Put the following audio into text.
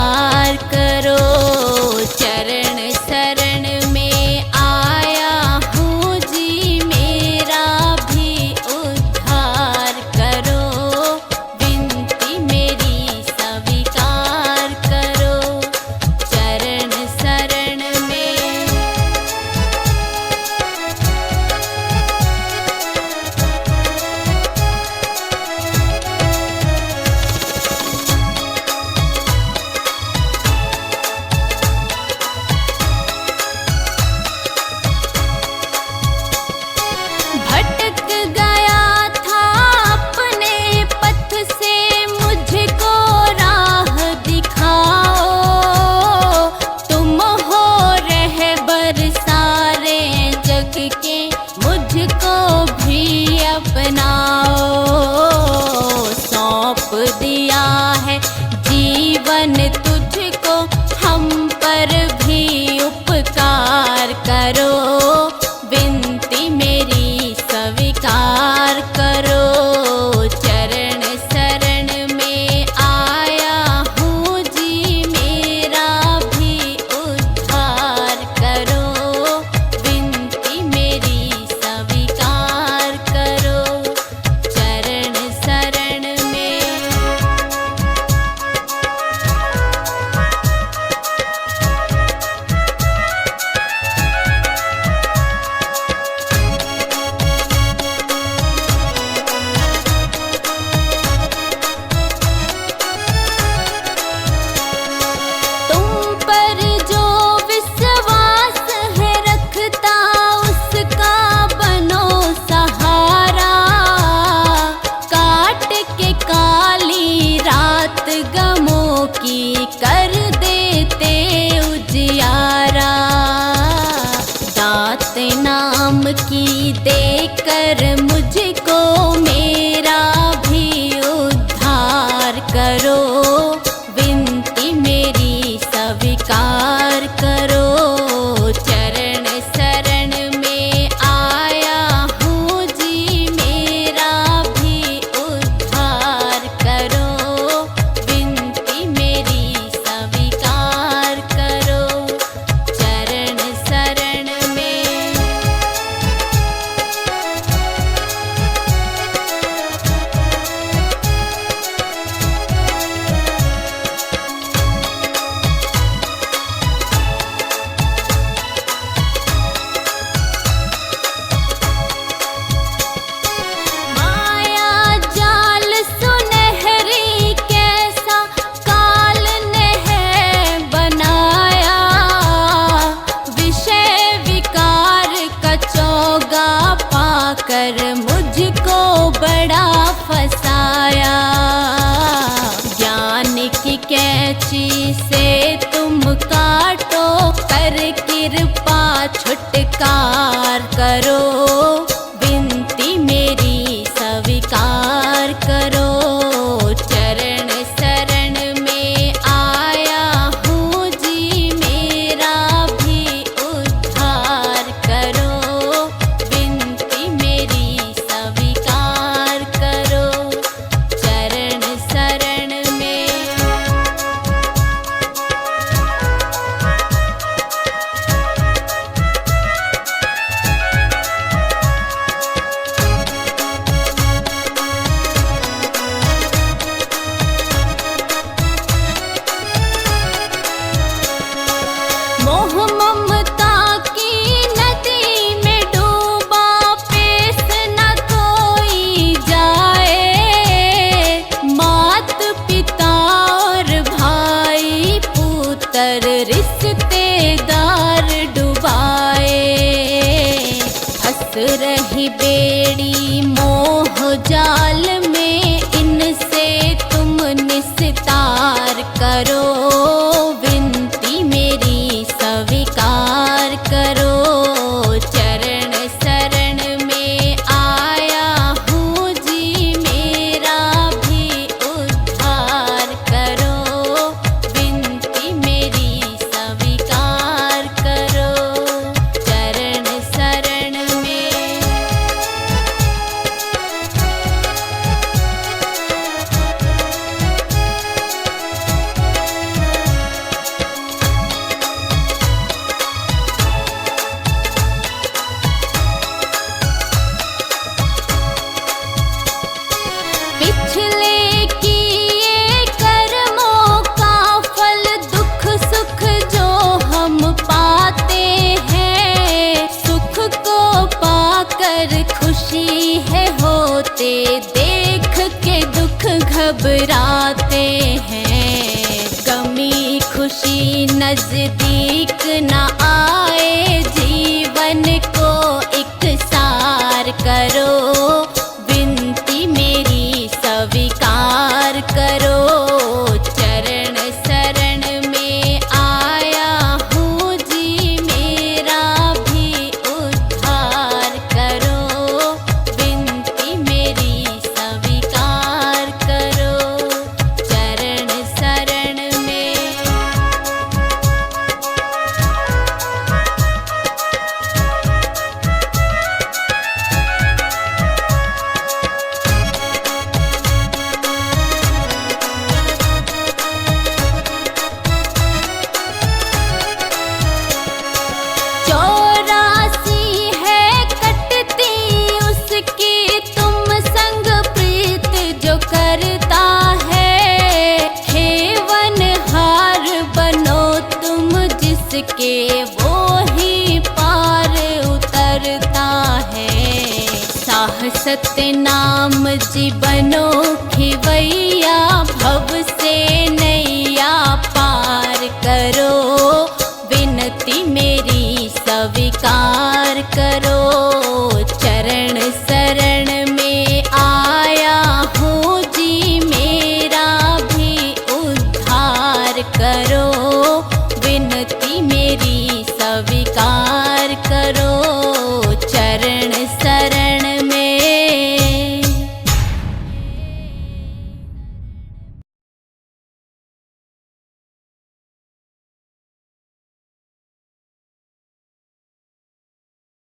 स्वीकार करो। चरण शरण में आया हूँ जी, मेरा भी उद्धार करो। विनती मेरी स्वीकार करो। चरण शरण में भटक गया था अपने पथ से, मुझको राह दिखाओ। तुम हो रहबर सारे जग के, मुझको भी अपनाओ। सौंप दिया है जीवन तुझको, हम पर भी उपकार करो। विनती मेरी स्वीकार करो। चरण शरण में आया हूँ जी, मेरा भी उद्धार करो। विनती मेरी स्वीकार करो। चरण शरण में तुम पर जो विश्वास है रखता, उसका बनो सहारा। काट के काली रात गमों की कर देते उजियारा। दात नाम की देकर मुझको मेरा भी उद्धार करो। विनती मेरी स्वीकार करो। चरण शरण में आया हूँ जी, मेरा भी उद्धार करो। विनती मेरी स्वीकार करो। चरण शरण में माया जाल सुनहरी कैसा काल ने है बनाया। विषय विकार का चोगा पाकर मुझको बड़ा फसाया। ज्ञान की कैंची से तुम काटो, कर कृपा छुटकार करो। विनती मेरी स्वीकार करो। चरण शरण में आया हूँ जी, मेरा भी उद्धार करो। विनती मेरी स्वीकार करो। चरण शरण में मोह ममता की नदी में डूबा, पेश न कोई जाए। मात पिता और भाई पुत्र रिश्तेदार डुबाए। फंस रही बेड़ी मोह जाल में, इनसे तुम निस्तार करो। विनती मेरी स्वीकार करो। चरण शरण में आया हूँ जी, मेरा भी उद्धार करो। विनती मेरी स्वीकार करो। चरण शरण में कोई नजदीक न आए, जीवन को इकसार करो, विनती मेरी स्वीकार करो। चरण शरण में आया हूँ जी, मेरा भी उद्धार करो, विनती मेरी स्वीकार करो। चरण शरण में करता है, हेवन हार बनो तुम जिसके, वो ही पार उतरता है। साह सत्य नाम जी बनो खिवैया,